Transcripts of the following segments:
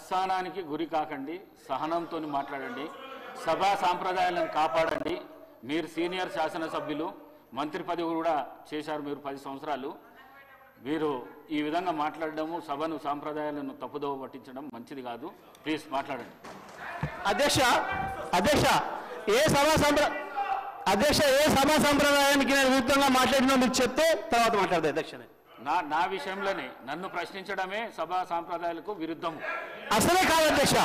అసహనానికి గురి కాకండి, సహనంతో మాట్లాడండి, సభా సాంప్రదాయాలను కాపాడండి. మీరు సీనియర్ శాసనసభ్యులు, మంత్రి పదవి కూడా చేశారు మీరు 10 సంవత్సరాలు. మీరు ఈ విధంగా మాట్లాడడము, సభను సాంప్రదాయాలను తప్పుదోవ పట్టించడం మంచిది కాదు. ప్లీజ్ మాట్లాడండి. అధ్యక్ష ఏ సభా సంప్రదాయానికి నేను విరుద్ధంగా మాట్లాడినా మీరు చెప్తే తర్వాత మాట్లాడదు అధ్యక్ష. నా విషయంలోనే నన్ను ప్రశ్నించడమే సభా సాంప్రదాయాలకు విరుద్ధము. అసలే కాదు అధ్యక్ష.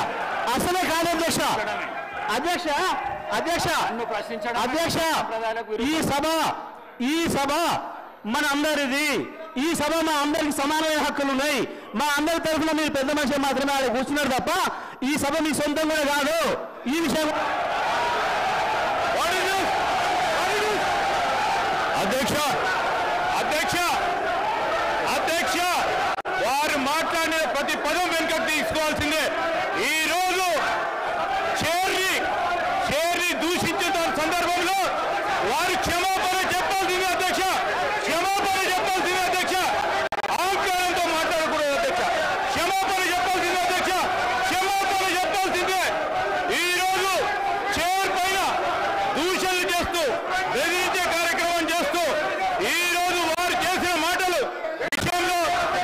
నన్ను ప్రశ్నించడం అధ్యక్ష ఈ సభ మన అందరిది. ఈ సభ మా అందరికి సమానమైన హక్కులు ఉన్నాయి. మా అందరి తరఫున మీరు పెద్ద మనిషి మాత్రమే ఆడ కూర్చున్నారు తప్ప ఈ సభ మీ సొంతం కూడా కాదు. ఈ విషయం అధ్యక్ష వారు మాట్లాడిన ప్రతి పదం వెనుకకు తీసుకోవాల్సిందే. ఈ రోజు చేరి దూషించిన సందర్భంలో వారు క్షమాపణ చెప్పాల్సిందే అధ్యక్ష. ఆంకారంతో మాట్లాడకూడదు అధ్యక్ష. క్షమాపణ చెప్పాల్సిందే. ఈ రోజు చైర్ పైన దూషణలు చేస్తూ బెదిరించే కార్యక్రమం చేస్తూ ఈ రోజు వారు చేసిన మాటలు విషయంలో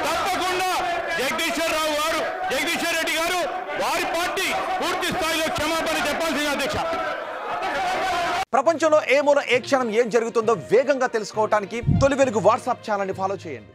తప్పకుండా జగదీశ్వర్ రెడ్డి గారు వారి పార్టీ పూర్తి స్థాయిలో క్షమాపణ చెప్పాల్సింది అధ్యక్ష. ప్రపంచంలో ఏ మూల ఏ క్షణం ఏం జరుగుతుందో వేగంగా తెలుసుకోవడానికి తొలి వెలుగు వాట్సాప్ ఛానల్ని ఫాలో చేయండి.